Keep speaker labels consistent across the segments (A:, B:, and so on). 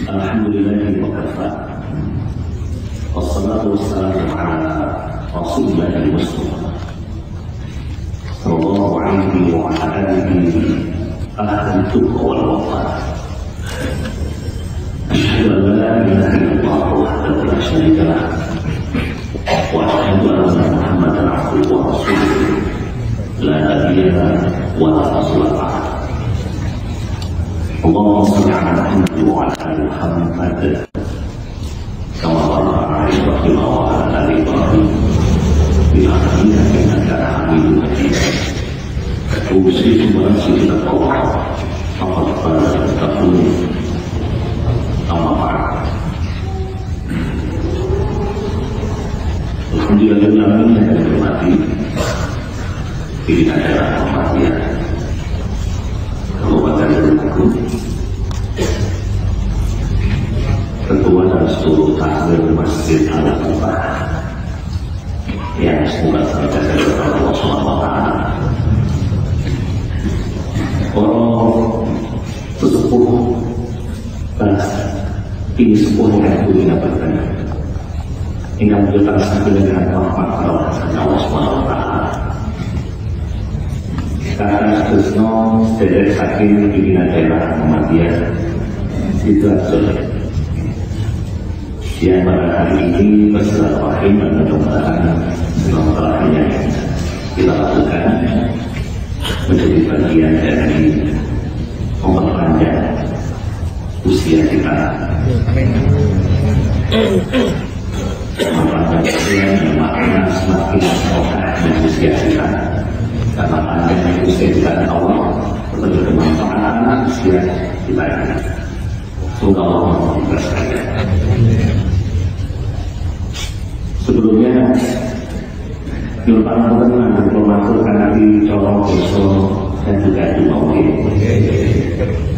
A: Alhamdulillahi wa kafa. Wassalatu wassalamu ala Rasulillahi Mustafa sallallahu alaihi wa ala alihi ahli tuqa wal wafa. Asyhadu an la ilaha illallah wahdahu la syarika lah wa asyhadu anna Muhammadan abduhu wa rasuluh la nabiyya wa la rasula ba'd. Allahumma shalli ala Muhammad wa ala ali Muhammad kama barakta ala Ibrahim wa ala ali Ibrahim fil alamin innaka Hamidum Majid. Usikum wa nafsi bittaqwa faqad faza al-muttaqun. Amma ba'd. Alhamdulillah yang saya hormati pimpinan daerah Muhammadiyah Kabupaten Tulungagung, ketua dan seluruh takmir Masjid Al-Quba yang semoga terjaga oleh Allah SWT. Sesepuh ini sebuah yang punya bertanya hingga menjadikan sambil dengan rahmat Allah SWT. Karena Krisno sedek saking pimpinan daerah Muhammadiyah Sidoarjo yang pada hari ini bersilaturahim dan mudah-mudahan silaturahim yang kita lakukan menjadi bagian dari memperpanjang usia kita, memperpanjang usia yang makna semakin kokoh dan usia kita. Karena panjangnya usia kita Allah betul bermanfaat usia kita ini. Semoga Allah memberkati sekalian. Sebelumnya Yulpan Purnama mematurkan Nabi Colong Boso dan juga di Mauke.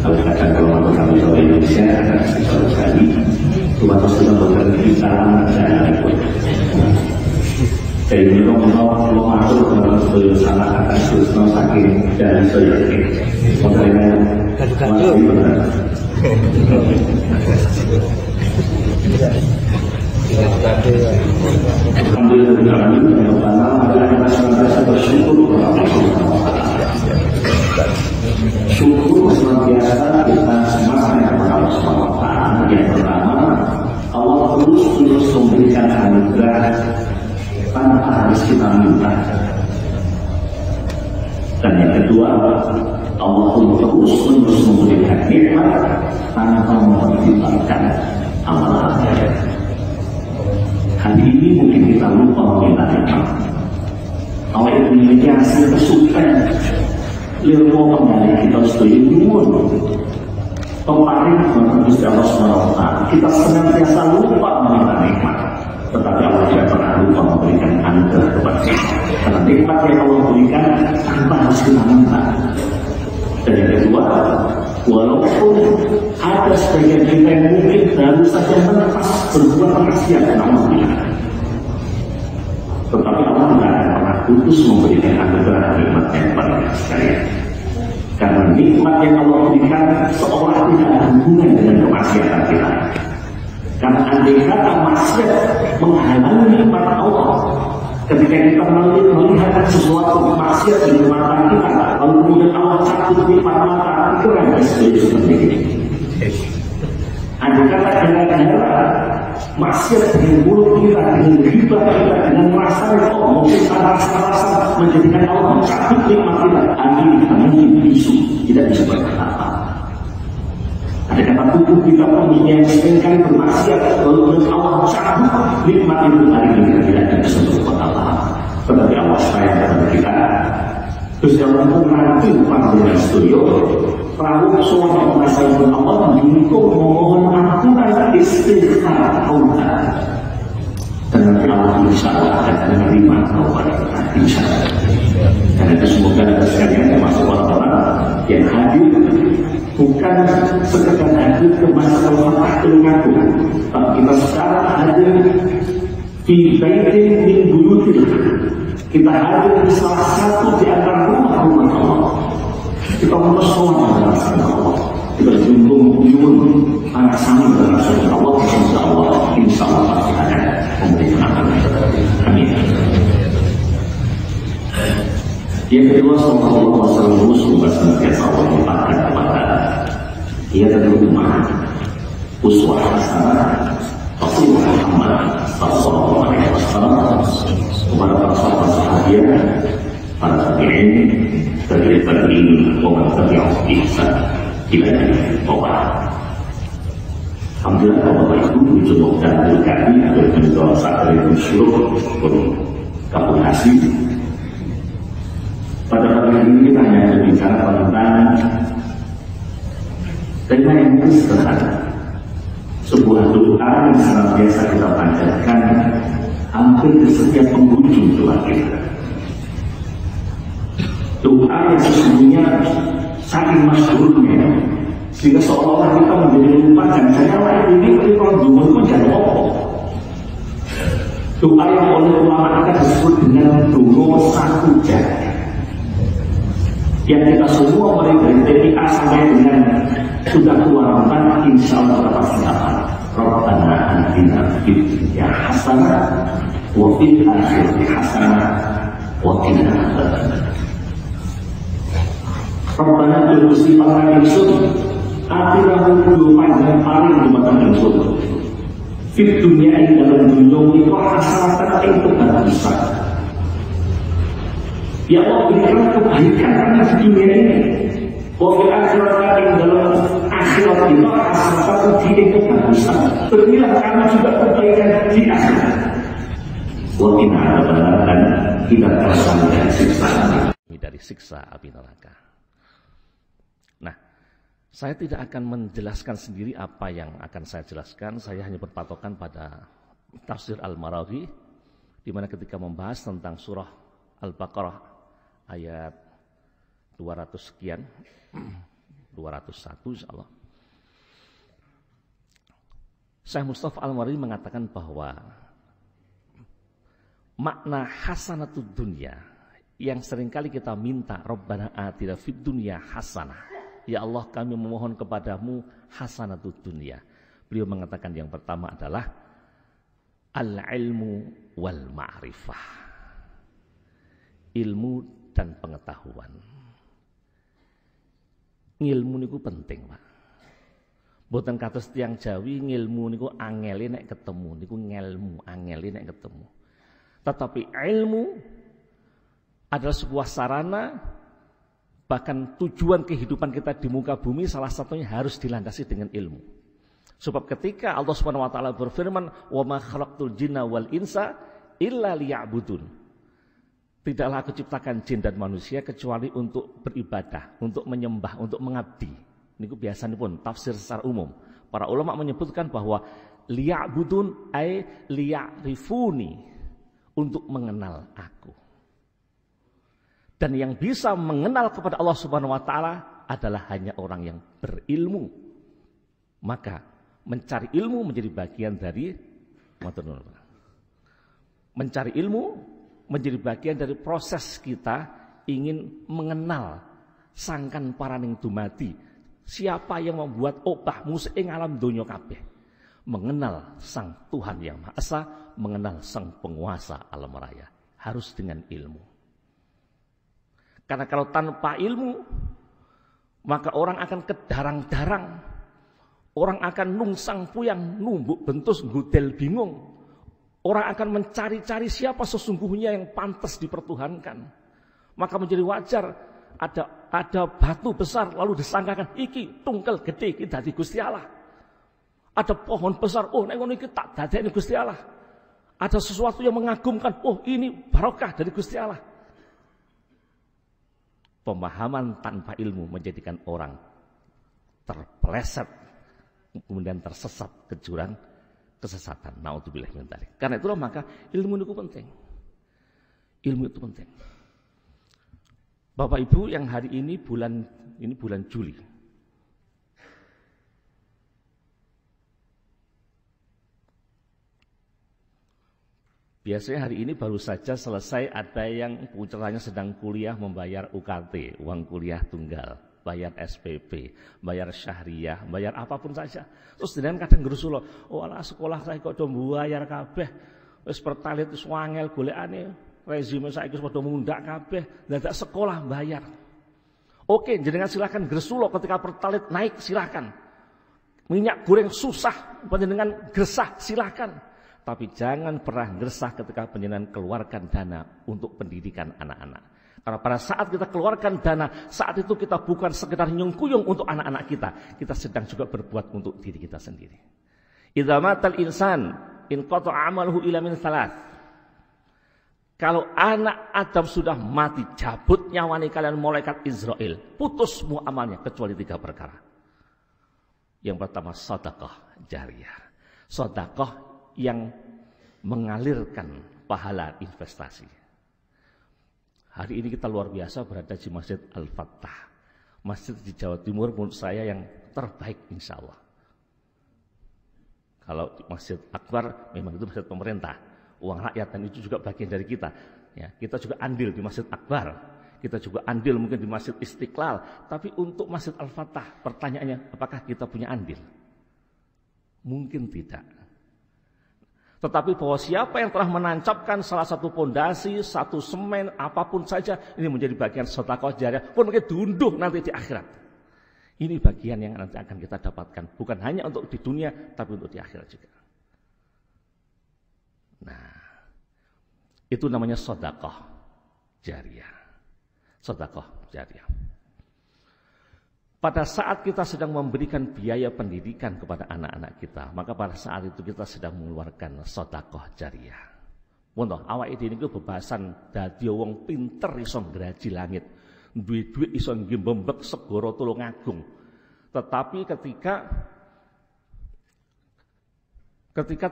A: Kalau katakan kalau matur kami Jawa Indonesia akan selalu sekali. Tuhan sudah berbagi salam dan ikut. Dari itu kalau matur kalau salah akan susno saking dari saya. Makanya masih benar. Alhamdulillah yang pertama adalah kita senantiasa bersyukur kepada Allah. Syukur senantiasa kita semangat kepada Allah SWT. Yang pertama, Allah terus memberikan anugerah tanpa harus kita minta. Dan yang kedua, Allah terus memberikan nikmat tanpa mempertimbangkan amalannya. Hari ini mungkin kita lupa meminta nikmat. Allah itu memiliki hasil kesukaan. Ilmu kembali kita setuju nyuwun. Pemparing Gusti Allah SWT. Kita senantiasa lupa meminta nikmat, tetapi Allah tidak pernah lupa memberikan anugerah kepada kita. Karena nikmat yang Allah berikan tanpa harus kita minta. Dan yang kedua, walaupun ada sebagian kita yang mungkin baru saja menetas berbuat maksiat dan Allah tidak, tetapi Allah tidak akan pernah putus memberikan anugerah nikmatnya kepada kita sekalian. Karena nikmat yang Allah berikan seolah tidak ada hubungan dengan kemaksiatan kita. Karena andai kata maksiat menghalangi nikmat Allah, ketika kita melihat sesuatu maksiat di mata kita, lalu kemudian Allah cabut nikmat mata, itu kan seperti ini. Andai kata gara-gara maksiat dengan mulut kita, dengan riba kita, dengan rasa itu, mungkin rasa menjadikan Allah mencabut nikmat kita. Andai kita mungkin bisu, tidak bisa berkata. Ada kata tubuh kita pun yang seringkali bermaksiat, lalu Allah cabut nikmat itu hari ini kita tidak bisa berkata. Tetapi Allah sayang kepada kita. Terus kalau itu nanti panggilan studio, perahu suara masalah Allah untuk memohon ampunan istighfar Allah. Dan nanti Allah insya Allah akan menerima kepada kita insya Allah. Dan itu semoga ada sekalian termasuk orang-orang yang hadir bukan sekedar hadir ke masalah Tulungagung, tapi kita sekarang hadir di baitin min buyutil. Kita hadir di salah satu di antara rumah-rumah Allah. Kita bersoal dengan Allah. Kita junjung pun anak sami berasal Allah, insya Allah pasti ada pemerintahan. Amin. Yang kedua, sallallahu alaihi wasallam senantiasa Allah melimpahkan kepada ia terutama uswah hasanah Rasulullah Muhammad sallallahu alaihi wasallam kepada para sahabat, para tabi'in, tabi'in, wa man tabi'ahum bi ihsan ila yaumil qiyamah. Alhamdulillah Bapak Ibu dijemuk dan berkati untuk menjual saat dari syuruk pun kapul hasil. Pada pagi ini kita hanya berbicara tentang tema yang sederhana, sebuah doa yang senantiasa kita panjatkan hampir di setiap penghujung doa kita. Doa yang sesungguhnya saking masyhurnya sehingga seolah-olah kita menjadi lupa dan saya ini kalau dulu menjadi apa? Doa yang oleh ulama kita disebut dengan doa satu jari, yang kita semua mulai dari TPA sampai dengan sudah keluar empat, insya Allah kita pasti dapat. Rabbana atina fid dunya hasanah wa fil akhirati hasanah wa qina adzabannar. Rabbana Gusti pangeran ingsun atina hulu panjang paling dumateng ingsun fid dunya ing dalam dunya iku hasanah ing kebagusan. Ya Allah, berikan kebaikan di dunia ini. Wafil akhirat yang dalam akhirat itu asal di kebagusan. Berilah kami juga kebaikan di akhirat. Wafil akhirat dan kita terasa dari siksa api neraka. Nah, saya tidak akan menjelaskan sendiri apa yang akan saya jelaskan. Saya hanya berpatokan pada tafsir Al-Maraghi, di mana ketika membahas tentang surah Al-Baqarah ayat 200 sekian, 201 insyaallah. Syekh Mustafa Al-Maraghi mengatakan bahwa makna hasanatud dunya yang seringkali kita minta, Rabbana atina fid dunya hasanah. Ya Allah, kami memohon kepadamu hasanatud dunya. Beliau mengatakan yang pertama adalah al-ilmu wal ma'rifah. Ilmu dan pengetahuan. Ngilmu niku penting, Pak. Boten kados tiyang Jawi ngilmu niku angele nek ketemu, niku ngelmu angele nek ketemu. Tetapi ilmu adalah sebuah sarana, bahkan tujuan kehidupan kita di muka bumi salah satunya harus dilandasi dengan ilmu. Sebab ketika Allah Subhanahu wa taala berfirman, "Wa ma khalaqtul jinna wal insa illa liya'budun." Tidaklah aku ciptakan jin dan manusia kecuali untuk beribadah, untuk menyembah, untuk mengabdi. Ini biasanya pun tafsir secara umum. Para ulama menyebutkan bahwa liya'budun ay liya'rifuni, untuk mengenal aku. Dan yang bisa mengenal kepada Allah Subhanahu wa taala adalah hanya orang yang berilmu. Maka mencari ilmu menjadi bagian dari mencari ilmu menjadi bagian dari proses kita ingin mengenal sangkan paraning dumadi, siapa yang membuat obah musik ing alam donya kabeh, mengenal sang Tuhan yang Maha Esa, mengenal sang penguasa alam raya, harus dengan ilmu. Karena kalau tanpa ilmu maka orang akan kedarang-darang, orang akan nungsang puyang, numbuk bentus, ngudel bingung. Orang akan mencari-cari siapa sesungguhnya yang pantas dipertuhankan. Maka menjadi wajar ada batu besar lalu disangkakan iki tungkel gede iki dadi Gusti Allah. Ada pohon besar, oh nek ngono iki tak dadekne Gusti Allah. Ada sesuatu yang mengagumkan, oh ini barokah dari Gusti Allah. Pemahaman tanpa ilmu menjadikan orang terpeleset kemudian tersesat ke jurang kesesatan. Naudzubillah min dzalik. Karena itulah maka ilmu itu penting. Ilmu itu penting. Bapak Ibu yang hari ini bulan Juli. Biasanya hari ini baru saja selesai ada yang putranya sedang kuliah membayar UKT, uang kuliah tunggal.
B: bayar SPP, bayar syahriah, bayar apapun saja. Terus jenengan kadang ngerusul, oh alah sekolah saya kok do bayar kabeh. Wis pertalit wis wangel golekane, rezim saiki wis padha mundak kabeh, dadak sekolah bayar. Oke, jenengan silakan gresulo ketika pertalit naik silakan. Minyak goreng susah, panjenengan gresah silakan. Tapi jangan pernah gresah ketika panjenengan keluarkan dana untuk pendidikan anak-anak. Karena pada saat kita keluarkan dana, saat itu kita bukan sekedar nyungkuyung untuk anak-anak kita sedang juga berbuat untuk diri kita sendiri. Idza matal insan in qata'a amaluhu ila min thalath. Kalau anak Adam sudah mati, cabut nyawanya kalian malaikat Israel, putus semua amalnya kecuali 3 perkara. Yang pertama sedekah jariyah. Sedekah yang mengalirkan pahala investasi. Hari ini kita luar biasa berada di Masjid Al-Fattah. Masjid di Jawa Timur menurut saya yang terbaik insya Allah. Kalau Masjid Akbar memang itu masjid pemerintah. Uang rakyat dan itu juga bagian dari kita. Ya, kita juga andil di Masjid Akbar. Kita juga andil mungkin di Masjid Istiqlal. Tapi untuk Masjid Al-Fattah pertanyaannya apakah kita punya andil? Mungkin tidak. Tetapi bahwa siapa yang telah menancapkan salah satu pondasi, satu semen, apapun saja, ini menjadi bagian sedekah jariyah, pun mungkin diunduh nanti di akhirat. Ini bagian yang nanti akan kita dapatkan, bukan hanya untuk di dunia, tapi untuk di akhirat juga. Nah, itu namanya sedekah jariyah. Sedekah jariyah. Pada saat kita sedang memberikan biaya pendidikan kepada anak-anak kita, maka pada saat itu kita sedang mengeluarkan sedekah jariyah. Contoh, awake dhewe niku bebasan dadi wong pinter iso ngraji langit, duwe dhuwit iso nggembek segara Tulungagung. Tetapi ketika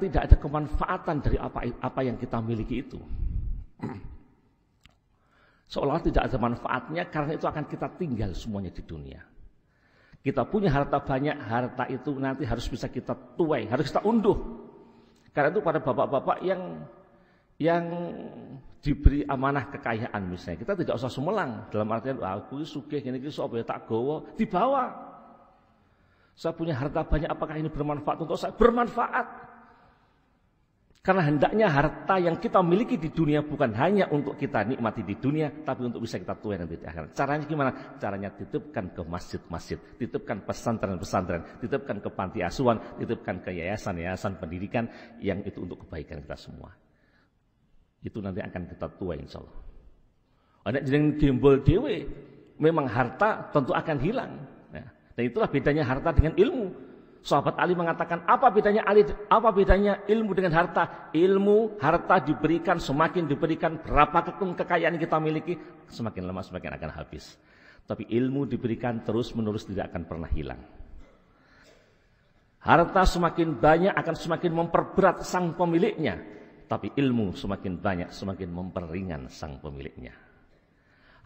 B: tidak ada kemanfaatan dari apa yang kita miliki itu, seolah tidak ada manfaatnya karena itu akan kita tinggal semuanya di dunia. Kita punya harta banyak, harta itu nanti harus bisa kita tuai, harus kita unduh. Karena itu pada bapak-bapak yang diberi amanah kekayaan misalnya, kita tidak usah sumelang dalam artian aku sugih ngene iki sapa ya tak gawa, dibawa. Saya punya harta banyak, apakah ini bermanfaat untuk saya? Bermanfaat. Karena hendaknya harta yang kita miliki di dunia bukan hanya untuk kita nikmati di dunia, tapi untuk bisa kita tuai nanti di akhirat. Caranya gimana? Caranya titipkan ke masjid-masjid, titipkan pesantren-pesantren, titipkan ke panti asuhan, titipkan ke yayasan-yayasan pendidikan yang itu untuk kebaikan kita semua. Itu nanti akan kita tuai insya Allah. Ada jeneng gembol dewe, memang harta tentu akan hilang. Nah, dan itulah bedanya harta dengan ilmu. Sahabat Ali mengatakan, apa bedanya ilmu dengan harta? Ilmu, harta diberikan, semakin diberikan, berapapun kekayaan yang kita miliki, semakin lama semakin akan habis. Tapi ilmu diberikan terus-menerus tidak akan pernah hilang. Harta semakin banyak akan semakin memperberat sang pemiliknya. Tapi ilmu semakin banyak, semakin memperingan sang pemiliknya.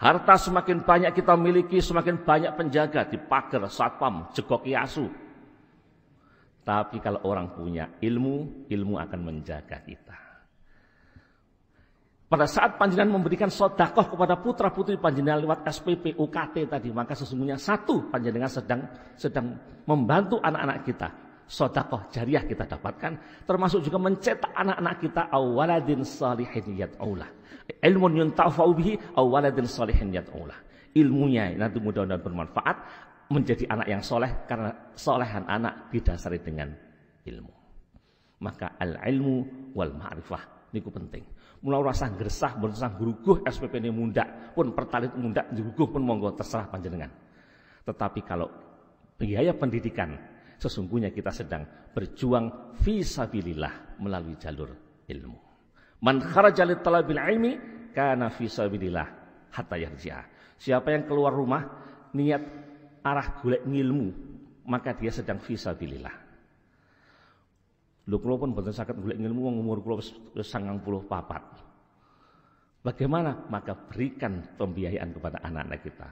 B: Harta semakin banyak kita miliki, semakin banyak penjaga, dipagar, satpam, jegoki asu. Tapi kalau orang punya ilmu, ilmu akan menjaga kita. Pada saat panjenengan memberikan sedekah kepada putra-putri panjenengan lewat SPP, UKT tadi, maka sesungguhnya satu panjenengan sedang membantu anak-anak kita. Sedekah jariyah kita dapatkan, termasuk juga mencetak anak-anak kita awaladin salihin yad'ulah. Ilmun yuntafa'u bihi awaladin salihin yad'ulah. Ilmunya nanti mudah-mudahan bermanfaat, menjadi anak yang soleh karena solehan anak didasari dengan ilmu. Maka al-ilmu wal ma'rifah niku penting. Mula rasa gresah, mun rasa gruguh SPP ini mundak, pun pertalit mundak gruguh pun monggo terserah panjenengan. Tetapi kalau biaya pendidikan sesungguhnya kita sedang berjuang fi sabilillah melalui jalur ilmu. Man kharaja li talabil ilmi kana fi sabilillah hatta yarji'a. Siapa yang keluar rumah niat arah golek ngilmu, maka dia sedang fi sabilillah. Lho kula pun boten saged golek ngilmu wong umur kula wis 94. Bagaimana? Maka berikan pembiayaan kepada anak-anak kita.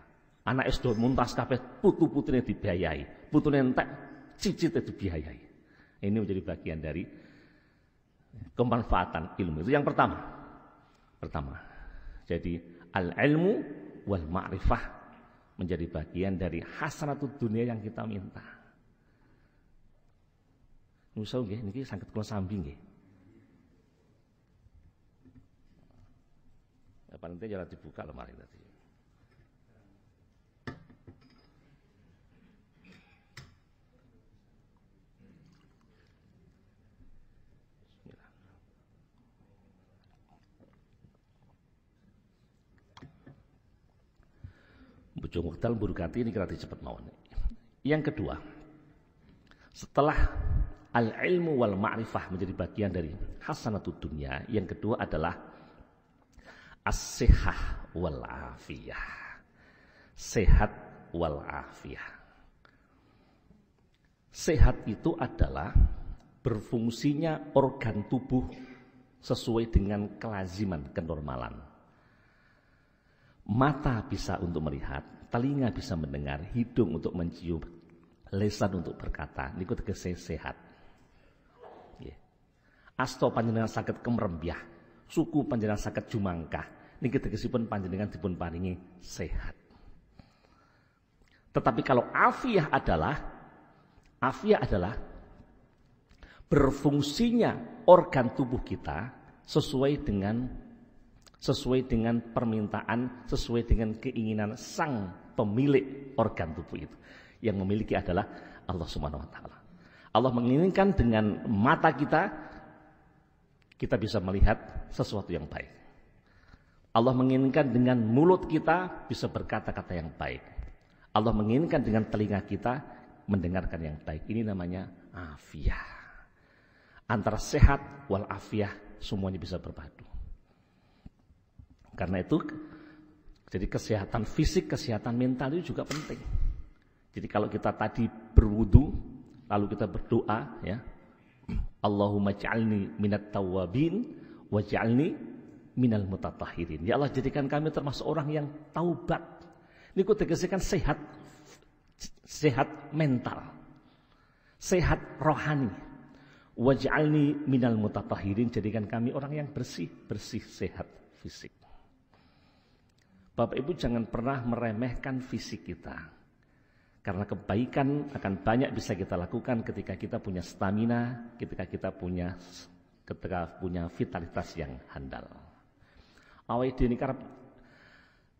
B: Anak SD muntas kabeh, putu-putrine dibiayai, putune entek cicite dibiayai. Ini menjadi bagian dari kemanfaatan ilmu. Itu yang pertama. Jadi al-ilmu wal ma'rifah menjadi bagian dari hasanatud dunia yang kita minta. Nusa nggih niki saged kula sambi nggih. Panitia jalan dibuka lemari tadi. Bismillah. Bujung wekdal burukati ini kira cepet mawon. Yang kedua, setelah al-ilmu wal ma'rifah menjadi bagian dari hasanatud dunya, yang kedua adalah as-sihah wal afiyah. Sehat wal afiyah. Sehat itu adalah berfungsinya organ tubuh sesuai dengan kelaziman, kenormalan. Mata bisa untuk melihat, telinga bisa mendengar, hidung untuk mencium, lisan untuk berkata. Niku tegese sehat. Asta panjenengan saged kemrembyah, suku panjenengan saged jumangkah, niki tegesipun panjenengan dipun paringi sehat. Tetapi kalau afiah adalah berfungsinya organ tubuh kita sesuai dengan permintaan, sesuai dengan keinginan sang pemilik organ tubuh itu. Yang memiliki adalah Allah Subhanahu wa taala. Allah menginginkan dengan mata kita bisa melihat sesuatu yang baik. Allah menginginkan dengan mulut kita bisa berkata-kata yang baik. Allah menginginkan dengan telinga kita mendengarkan yang baik. Ini namanya afiah. Antara sehat wal afiah semuanya bisa berpadu. Karena itu, jadi kesehatan fisik, kesehatan mental itu juga penting. Jadi kalau kita tadi berwudu, lalu kita berdoa, ya, Allahumma ja'alni minat tawabin waj'alni minal mutatahhirin. Ya Allah, jadikan kami termasuk orang yang taubat. Ini kutegaskan sehat mental, sehat rohani. Waj'alni minal mutatahhirin, jadikan kami orang yang bersih sehat fisik. Bapak Ibu jangan pernah meremehkan fisik kita. Karena kebaikan akan banyak bisa kita lakukan ketika kita punya stamina, ketika punya vitalitas yang handal. Awake dhewe karep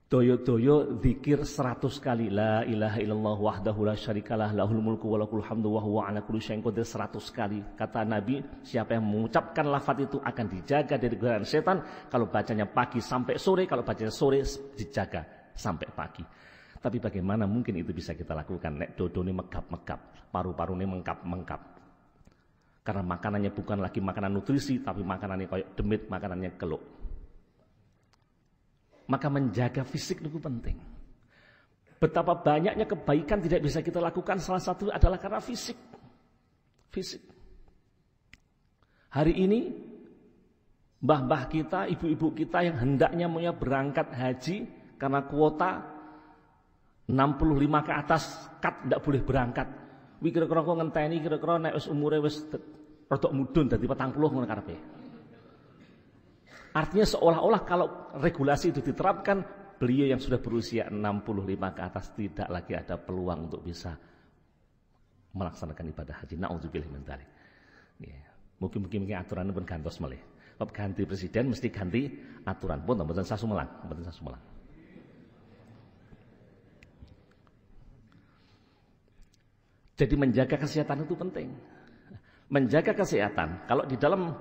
B: doyo-doyo zikir 100 kali la ilaha illallah wahdahu la syarikalah lahul mulku wa lahul hamdu wa huwa ala kulli syai'in qadir 100 kali. Kata Nabi, siapa yang mengucapkan lafaz itu akan dijaga dari godaan setan. Kalau bacanya pagi sampai sore, kalau bacanya sore dijaga sampai pagi. Tapi bagaimana mungkin itu bisa kita lakukan? Nek dodone megap-megap, paru-parune mengkap-mengkap. Karena makanannya bukan lagi makanan nutrisi, tapi makanannya kayak demit, makanannya keluk. Maka menjaga fisik itu penting. Betapa banyaknya kebaikan tidak bisa kita lakukan, salah satu adalah karena fisik. Fisik. Hari ini, mbah-mbah kita, ibu-ibu kita yang hendaknya mau berangkat haji, karena kuota 65 ke atas kat tidak boleh berangkat. Wi kira-kira kok ngenteni kira-kira nek wis umure wis rodok mudhun dadi 40 ngono karepe. Artinya seolah-olah kalau regulasi itu diterapkan, beliau yang sudah berusia 65 ke atas tidak lagi ada peluang untuk bisa melaksanakan ibadah haji. Nauzubillah min dzalik. Ya, mungkin aturan pun gantos malih. Bab ganti presiden mesti ganti aturan pun mboten sasumelang, mboten sasumelang. Jadi menjaga kesehatan itu penting. Menjaga kesehatan. Kalau di dalam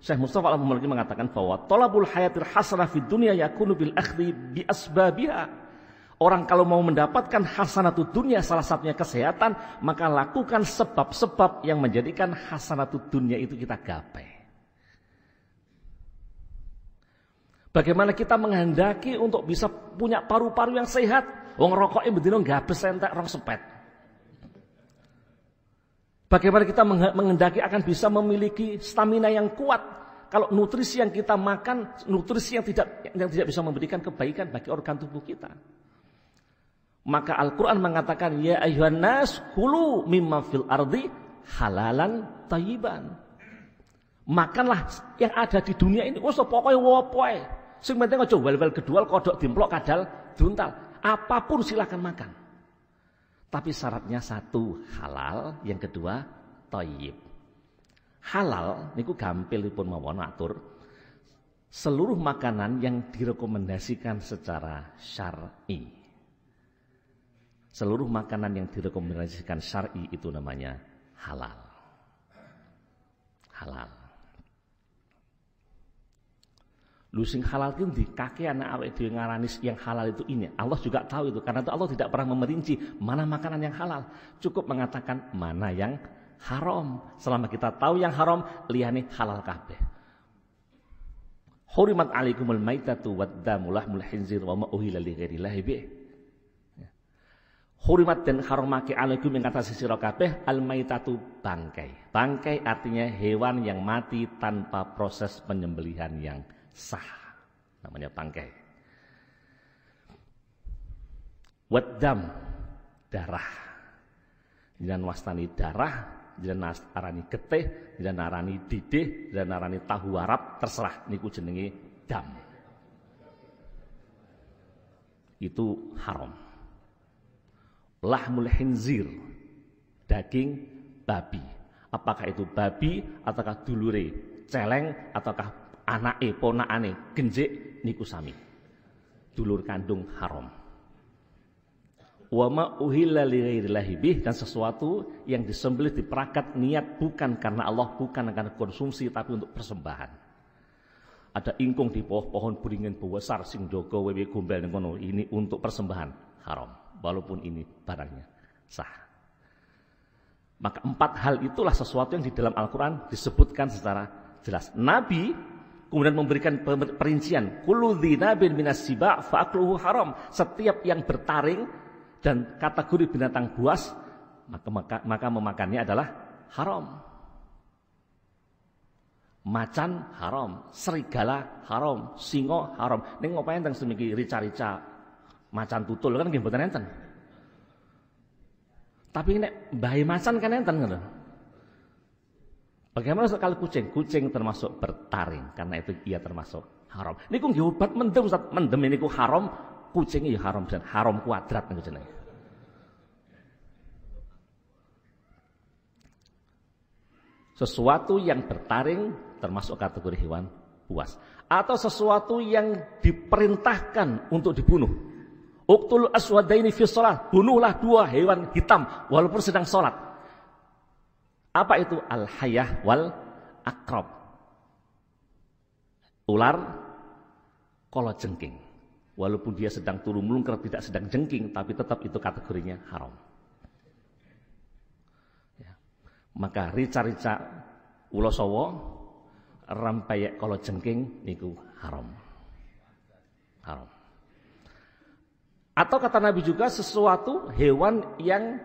B: Syekh Mustafa Al-Maliki mengatakan bahwa thalabul hayatir hasanah fid dunya yakunu bil akhdhi bi asbabiha. Orang kalau mau mendapatkan hasanatud dunya, salah satunya kesehatan, maka lakukan sebab-sebab yang menjadikan hasanatud dunya itu kita gapai. Bagaimana kita menghendaki untuk bisa punya paru-paru yang sehat? Wong rokoknya bedino gabes entek rong sepet. Bagaimana kita menghendaki akan bisa memiliki stamina yang kuat kalau nutrisi yang kita makan, nutrisi yang tidak bisa memberikan kebaikan bagi organ tubuh kita. Maka Al-Quran mengatakan, ya ayyuhan nas kulu mimma fil ardi halalan thayyiban. Makanlah yang ada di dunia ini, wis pokoke wopoe. Sing penting aja wel-wel gedual kodok dimplok kadal duntal. apapun silakan makan. Tapi syaratnya satu halal, yang kedua thayyib. Halal niku gampilipun mawon atur seluruh makanan yang direkomendasikan secara syar'i. Seluruh makanan yang direkomendasikan syar'i itu namanya halal. Halal. Lu sing halal itu di kaki anak awake dhewe ngarani yang halal itu ini. Allah juga tahu itu, karena itu Allah tidak pernah memerinci mana makanan yang halal. Cukup mengatakan mana yang haram. Selama kita tahu yang haram, liyane halal kabeh. Hurimat alaikumul maitatu wad-damu lahmul khinzir wa ma uhilla li ghairillahi bih. Hurimat dan haramake alaikum yang kata sira kabeh al-maitatu bangkai. Bangkai artinya hewan yang mati tanpa proses penyembelihan yang sah, namanya bangkai. Waddam, darah. Jangan wastani darah, jangan arani getih, jangan arani didih, jangan arani tahu Arab, terserah niku jenenge dam. Itu haram. Lahmul khinzir, daging babi. Apakah itu babi ataukah dulure celeng ataukah anake ponakane genjik niku sami. Dulur kandung haram. Wa ma uhilla li ghairillahi bih, dan sesuatu yang disembelih diperakat niat bukan karena Allah, bukan karena konsumsi tapi untuk persembahan. Ada ingkung di bawah pohon beringin besar sing jaga wewe gombel ning kono, ini untuk persembahan, haram walaupun ini barangnya sah. Maka 4 hal itulah sesuatu yang di dalam Al-Qur'an disebutkan secara jelas. Nabi kemudian memberikan perincian, kullu dzinabin minas siba' fa'akluhu haram. Setiap yang bertaring dan kategori binatang buas, maka memakannya adalah haram. Macan haram, serigala haram, singo haram. Ning ngopae teng semiki rica-rica macan tutul kan nggih mboten enten. Tapi nek mbahe macan kan enten ngono. Bagaimana kalau kucing? Kucing termasuk bertaring, karena itu ia termasuk haram. Niku nggih obat mendem, Ustaz. Mendem niku haram, kucing ya haram, dan haram kuadrat niku jenenge. Sesuatu yang bertaring termasuk kategori hewan buas, atau sesuatu yang diperintahkan untuk dibunuh. Uqtul aswadaini fi shalah, bunuhlah 2 hewan hitam walaupun sedang sholat. Apa itu? Al-hayah wal akrab. Ular kalajengking. Walaupun dia sedang turu melungker, tidak sedang jengking, tapi tetap itu kategorinya haram. Ya. Maka rica-rica ula sawa, rampayek kalajengking niku haram. Haram. Atau kata Nabi juga sesuatu hewan yang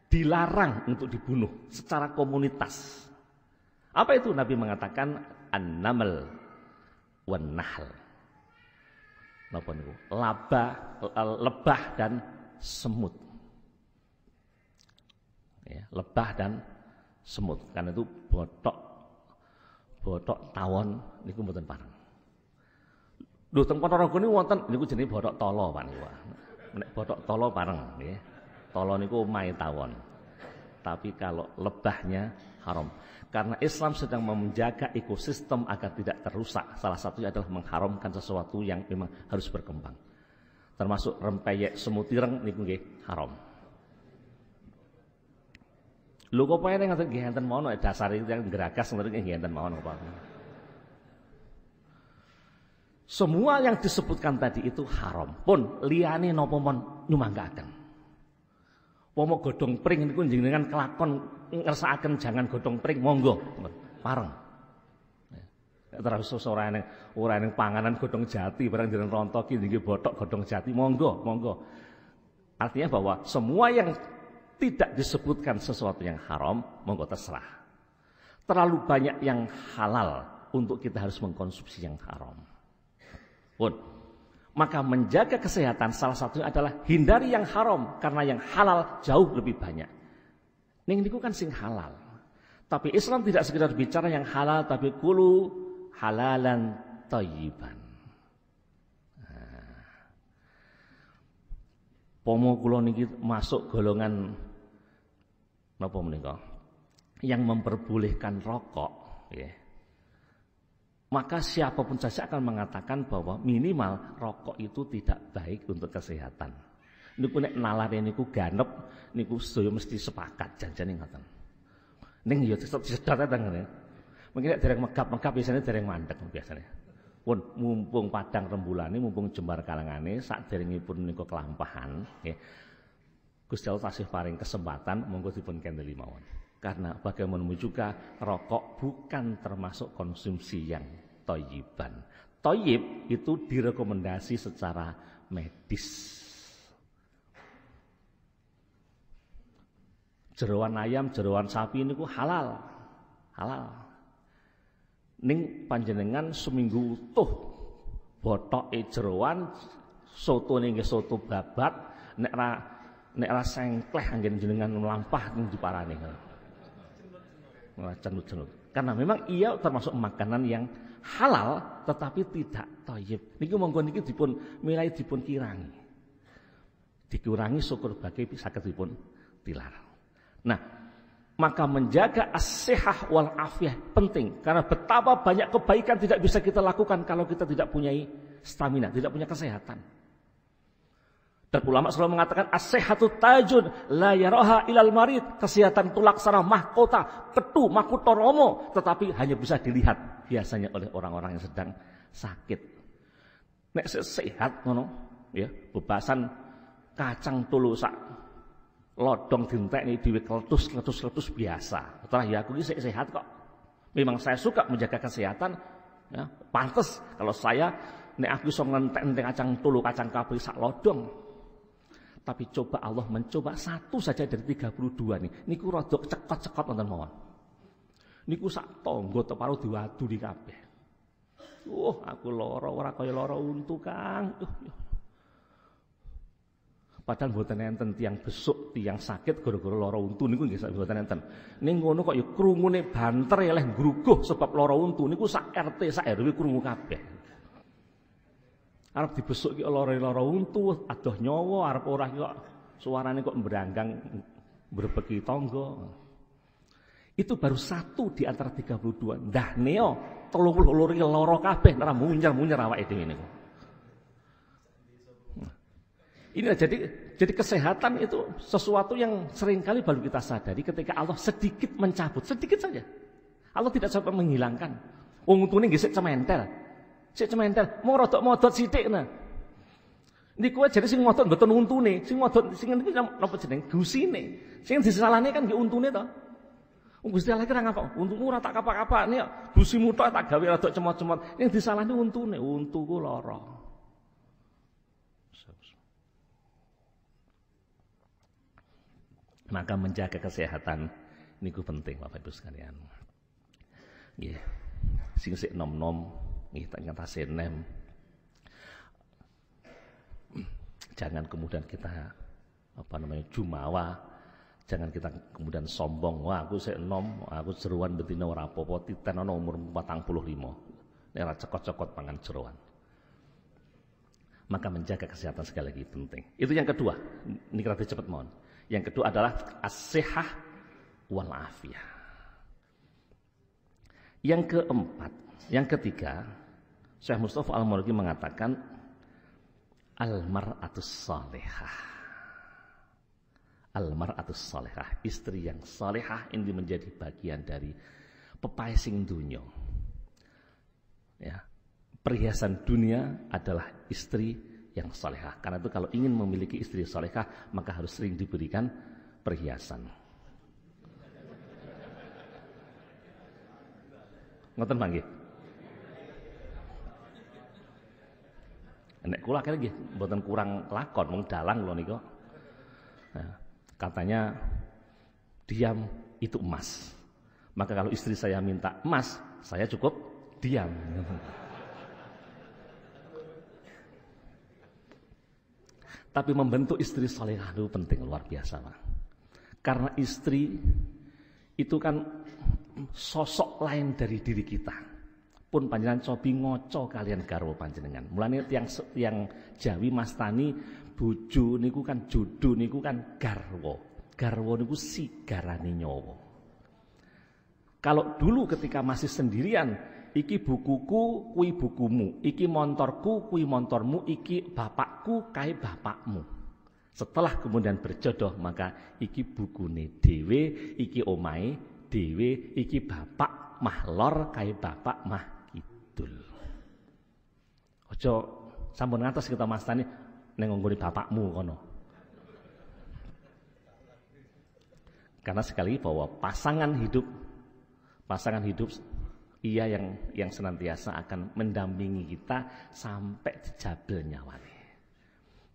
B: dilarang untuk dibunuh secara komunitas. Apa itu? Nabi mengatakan an-namal wan nahl. Napa niku? Lebah dan semut. Ya, lebah dan semut. Karena itu bothok tawon niku mboten pareng. Lho teng Ponorogo niku wonten niku jenenge bothok tolo Pak niku. Nek bothok tolo pareng nggih. Tolo niku omahe tawon. Tapi kalau lebahnya haram. Karena Islam sedang menjaga ekosistem agar tidak terusak. Salah satunya adalah mengharamkan sesuatu yang memang harus berkembang. Termasuk rempeyek semut ireng niku nggih haram. Lho kok pae ngoten nggih enten mawon dasare yang geragas ngoten nggih enten mawon apa. Semua yang disebutkan tadi itu haram. Pun liyane napa mon nyumanggaken. Pomo godhong pring niku jenengan kelakon ngersakaken jangan godhong pring monggo pareng. Terus ora ning panganan godhong jati barang jenengan rontok iki nggih bothok godhong jati monggo. Artinya bahwa semua yang tidak disebutkan sesuatu yang haram monggo terserah. Terlalu banyak yang halal untuk kita harus mengkonsumsi yang haram. Pun, maka menjaga kesehatan salah satunya adalah hindari yang haram, karena yang halal jauh lebih banyak. Ning niku kan sing halal. Tapi Islam tidak sekedar bicara yang halal, tapi kulu halalan thayyiban. Pomo kula niki masuk golongan napa menika? Yang memperbolehkan rokok, ya. Maka siapapun saja akan mengatakan bahwa minimal rokok itu tidak baik untuk kesehatan. Niku nek nalare niku ganep niku sedaya mesti sepakat janjane ngoten. Ning ya tetep disedot ta ngene. Mungkin nek dereng megap-megap biasanya dereng mandeg biasanya. Pun mumpung padang rembulane, mumpung jembar kalangane, saderengipun menika kelampahan, nggih. Gusti Allah tasih paring kesempatan monggo dipun kendeli mawon. Karena bagaimanapun juga rokok bukan termasuk konsumsi yang thayyiban. Thayyib itu direkomendasi secara medis. Jeroan ayam, jeroan sapi niku halal. Halal. Ning panjenengan seminggu utuh botoke jeroan, sotone nggih soto babat, nek ra sengkleh anggen jenengan mlampah ning diparani. Cenut-cenut. Karena memang ia termasuk makanan yang halal tetapi tidak thayyib. Niki monggo niki dipun milai dipun kirangi. Dikurangi syukur bagi saged dipun tilar. Nah, maka menjaga as-sihah wal afiyah penting karena betapa banyak kebaikan tidak bisa kita lakukan kalau kita tidak punya stamina, tidak punya kesehatan. Dan ulama selalu mengatakan as-sihhatu tajun la yaraha ilal marid. Kesehatan itu laksana mahkota, ketu, makutoromo, tetapi hanya bisa dilihat biasanya oleh orang-orang yang sedang sakit. Nek sehat ngono, ya, bebasan kacang tulusak lodong dintekni dhewe kletus biasa. Setelah ya aku iki sehat kok. Memang saya suka menjaga kesehatan, ya, pantes kalau saya nek aku iso ngentek kacang tulu, kacang kapri sak lodong. Tapi coba Allah mencoba satu saja dari 32 nih. Niku rada cekot-cekot wonten mawon. Niku sak tangga teparo diwadu di kabeh. Aku lara ora kaya lara untu, Kang. Padahal mboten enten tiyang besuk, tiyang sakit gara-gara lara untu niku nggih mboten enten. Ning ngono kok ya krungune banter eleh ngruguh sebab lara untu niku sak RT sak RW krungu kabeh. Arep dibesuk ki lara untu, adoh nyawa, arep ora kok suarane kok beranggang berbeki tangga. Itu baru satu di antara 32. Ndah neo 32 lara kabeh ora munyer-munyer awake dhewe niku. Ini jadi kesehatan itu sesuatu yang seringkali baru kita sadari ketika Allah sedikit mencabut, sedikit saja. Allah tidak sampai menghilangkan. Untune nggih sik cementel. Sik cementel, mau rodok modot sithik nah. Niku jadi sing modot mboten untune, sing modot sing niku napa jeneng gusine. Sing disalahne kan nggih untune to. Gusti Allah kira ngapa? Untumu ora tak kapak-kapakne kok. Gusimu tok tak gawe rodok cemot-cemot. Sing disalahne untune, untuku lara. Maka menjaga kesehatan niku penting Bapak Ibu sekalian. Nggih. Sing sik nom-nom nggih tak ngatasi nem. Jangan kemudian kita jumawa, jangan kita kemudian sombong, wah aku sik enom, aku jeroan betina ora apa-apa, titen ana umur 45. Nek ora cekot-cekot pangan jeroan. Maka menjaga kesehatan sekali lagi penting. Itu yang kedua. Niki rada cepet mohon. Yang kedua adalah as-sihah wal afiyah. Yang keempat, yang ketiga, Syekh Mustafa Al-Marwazi mengatakan al-mar'atus salihah. Al-mar'atus salihah, istri yang salihah ini menjadi bagian dari pepaesing dunya. Ya. Perhiasan dunia adalah istri yang salihah. Karena itu kalau ingin memiliki istri salihah, maka harus sering diberikan perhiasan. Ngoten mangke. Nek kula kira nggih mboten kurang lakon wong dalang kula niku. Nah, katanya diam itu emas. Maka kalau istri saya minta emas, saya cukup diam. Tapi membentuk istri salehah itu penting luar biasa, Pak. Karena istri itu kan sosok lain dari diri kita. Pun panjenengan cobi ngoco kalian garwa panjenengan. Mulane tiang Jawi mastani bojo niku kan jodoh niku kan garwa. Garwa niku sigarane nyawa. Kalau dulu ketika masih sendirian, iki bukuku, kui bukumu, iki montorku, kui montormu, iki bapakku, kae bapakmu. Setelah kemudian berjodoh, maka iki bukune dhewe, iki omahe dhewe, iki bapak mah lor, kae bapak mah kidul. Ojo sampun ngantos kita mastani ning nggone bapakmu kono. Karena sekali bahwa pasangan hidup ia yang senantiasa akan mendampingi kita sampai dijabel nyawane.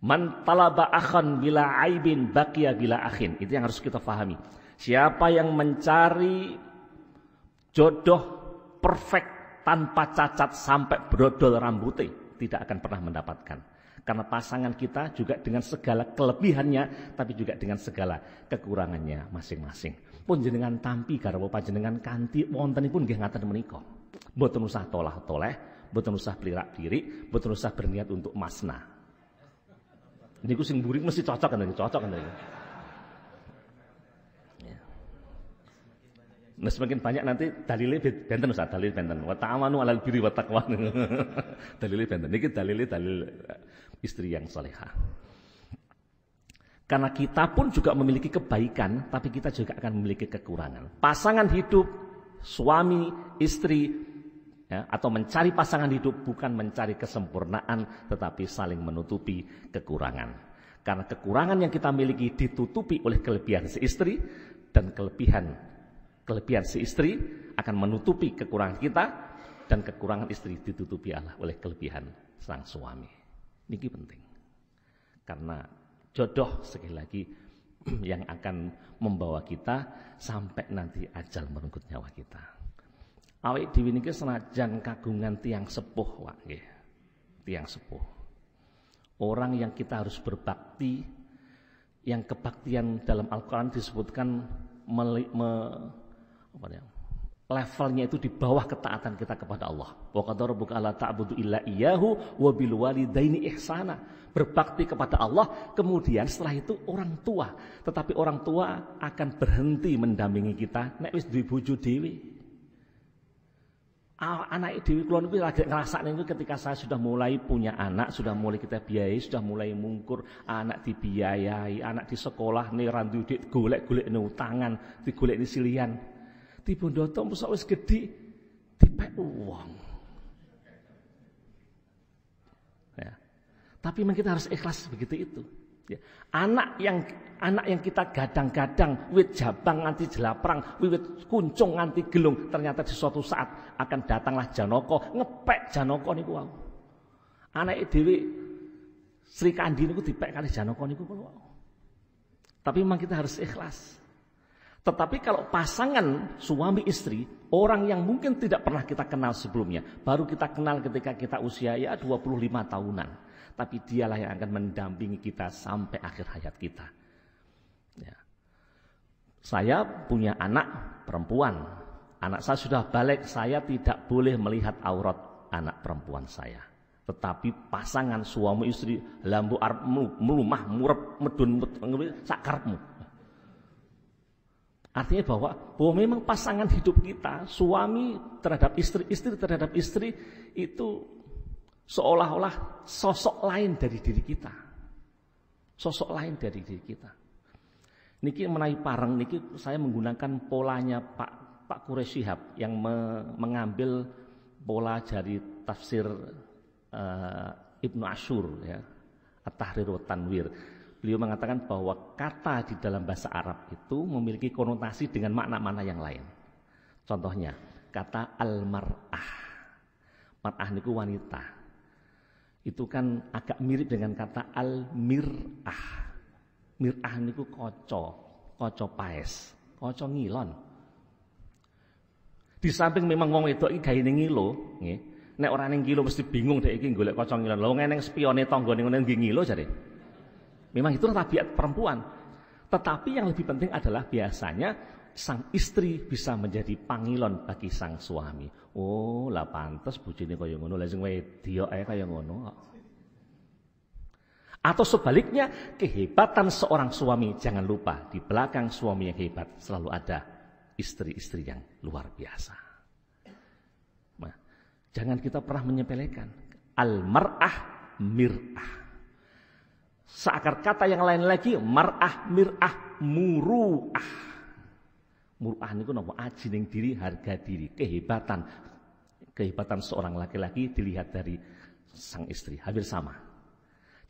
B: Man talaba akhan bila aibin baqiya bila akhin. Itu yang harus kita pahami. Siapa yang mencari jodoh perfect tanpa cacat sampai brodol rambutnya, tidak akan pernah mendapatkan. Karena pasangan kita juga dengan segala kelebihannya, tapi juga dengan segala kekurangannya masing-masing. Pun jenengan tampi garwa panjenengan kanthi wontenipun nggih ngaten menika. Mboten usah tolah-toleh, mboten usah plirak-plirik, mboten usah berniat untuk masna. Niku sing mburi mesti cocok kan iki. Nah, semakin banyak nanti dalile benten Ustaz, dalil benten. Wa ta'amanu 'alal birri wat taqwa. Dalile benten. Niki dalil istri yang salehah. Karena kita pun juga memiliki kebaikan, tapi kita juga akan memiliki kekurangan. Pasangan hidup, suami, istri, ya, atau mencari pasangan hidup bukan mencari kesempurnaan, tetapi saling menutupi kekurangan. Karena kekurangan yang kita miliki ditutupi oleh kelebihan si istri, dan kelebihan si istri akan menutupi kekurangan kita, dan kekurangan istri ditutupi oleh kelebihan sang suami. Ini penting. Karena jodoh sekali lagi yang akan membawa kita sampai nanti ajal merenggut nyawa kita. Awake dhewe niki senajan kagungan tiang sepuh wae nggih. Tiang sepuh. Orang yang kita harus berbakti, yang kebaktian dalam Al-Qur'an disebutkan levelnya itu di bawah ketaatan kita kepada Allah. Wa qadara rabbuka alla ta'budu illa iyyahu wa bil walidaini ihsana. Berbakti kepada Allah, kemudian setelah itu orang tua. Tetapi orang tua akan berhenti mendampingi kita nek wis duwe bojo dhewe. Anak dhewe kula niku lagi ngrasakne niku ketika saya sudah mulai punya anak, sudah mulai kita biayai, sudah mulai mungkur, anak dibiayai, anak di sekolah nih randu duit golek-golekne utangan, digolekne silian. Tibondo mosok wis gedhi dipek uang. Ya. Tapi memang kita harus ikhlas begitu itu. Ya. Anak yang kita gadang-gadang wit jabang nganti jelaprang, wiwit kuncung nganti gelung, ternyata di suatu saat akan datanglah Janaka ngepek Janaka niku wau. Anake dhewe Sri Kandi niku dipek kali Janaka niku wau. Tapi memang kita harus ikhlas. Tetapi kalau pasangan suami istri, orang yang mungkin tidak pernah kita kenal sebelumnya, baru kita kenal ketika kita usia 25 tahunan. Tapi dialah yang akan mendampingi kita sampai akhir hayat kita. Ya. Saya punya anak perempuan. Anak saya sudah balik, saya tidak boleh melihat aurat anak perempuan saya. Tetapi pasangan suami istri lambu arep melumah murep medun sakarepmu. Artinya bahwa memang pasangan hidup kita, suami terhadap istri, istri terhadap istri itu seolah-olah sosok lain dari diri kita. Sosok lain dari diri kita. Niki menawi pareng niki saya menggunakan polanya Pak Quraisy Shihab yang mengambil pola dari tafsir Ibnu Asyur ya, At-Tahrir wa Tanwir. Beliau mengatakan bahwa kata di dalam bahasa Arab itu memiliki konotasi dengan makna-makna yang lain. Contohnya, kata al-mar'ah. Mar'ah niku wanita. Itu kan agak mirip dengan kata al-mir'ah. Mir'ah niku kaca paes, kaca ngilon. Di samping memang wong wedok iki gaene ngilo, nggih. Nek ora ning ngilo mesti bingung dhek iki golek kaca ngilon. Lha wong ning spione tanggane ngene nggih ngilo jare. Memang itu tabiat perempuan. Tetapi yang lebih penting adalah biasanya sang istri bisa menjadi pangilon bagi sang suami. Oh, lah pantes bojone kaya ngono, lah sing wedok ae kaya ngono. Atau sebaliknya, kehebatan seorang suami, jangan lupa di belakang suami yang hebat selalu ada istri-istri yang luar biasa. Nah, jangan kita pernah menyepelekan. Al-mar'ah mir'ah. Seakar kata yang lain lagi, mar'ah mir'ah muru'ah. Muru'ah itu nama aji ning diri, harga diri, kehebatan. Kehebatan seorang laki-laki dilihat dari sang istri, hampir sama.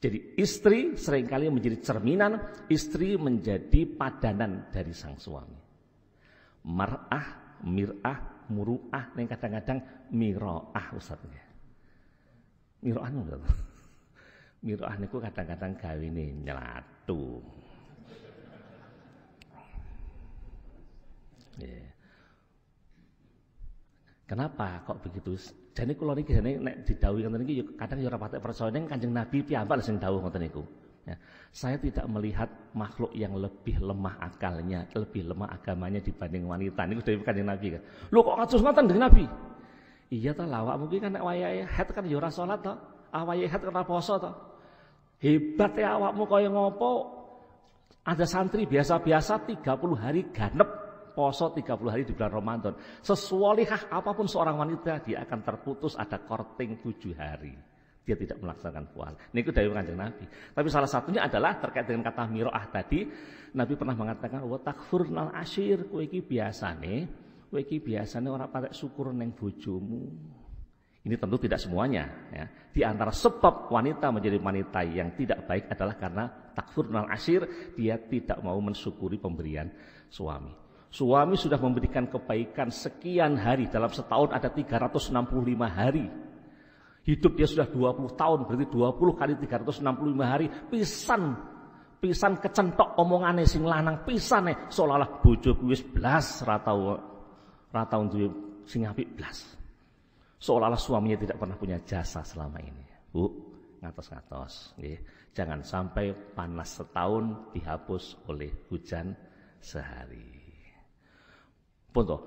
B: Jadi istri seringkali menjadi cerminan, istri menjadi padanan dari sang suami. Mar'ah, mir'ah, muru'ah, yang kadang-kadang miro'ah Ustaznya. Miro'ah itu. Miro'ah itu kadang-kadang gawine nyelatu. Yeah. Kenapa kok begitu? Jadi kalau niki nek didhawuhi ngoten niki kadang ya ora patek percaya ning Kanjeng Nabi piyambak sing dawuh ngoten niku. Ya, saya tidak melihat makhluk yang lebih lemah akalnya, lebih lemah agamanya dibanding wanita. Niku dawuh Kanjeng Nabi kan. Lho kok ngatus ngoten Kanjeng Nabi? Iya ta lawak mungkin kan nek wayahe haid kan ya ora salat to. Awahe haid ora poso to. Hebat ya awakmu kaya ngopo? Ada santri biasa-biasa 30 hari ganep poso 30 hari di bulan Ramadan. Sesualihah apapun seorang wanita, dia akan terputus ada korting 7 hari. Dia tidak melaksanakan puasa. Ini itu dari Kanjeng Nabi. Tapi salah satunya adalah terkait dengan kata miro'ah tadi. Nabi pernah mengatakan, wa takfurnal asyir, kowe iki biasane ora patek syukur neng bojomu. Ini tentu tidak semuanya. Ya. Di antara sebab wanita menjadi wanita yang tidak baik adalah karena takfurnal asyir, dia tidak mau mensyukuri pemberian suami. Suami sudah memberikan kebaikan sekian hari, dalam setahun ada 365 hari. Hidup dia sudah 20 tahun, berarti 20 kali 365 hari. Pisan kecentok omongane sing lanang pisane seolah-olah bojoku wis blas ra tau duwe sing apik blas. Seolah-olah suaminya tidak pernah punya jasa selama ini. Bu, ngatos-ngatos nggih. Jangan sampai panas setahun dihapus oleh hujan sehari. Ponto,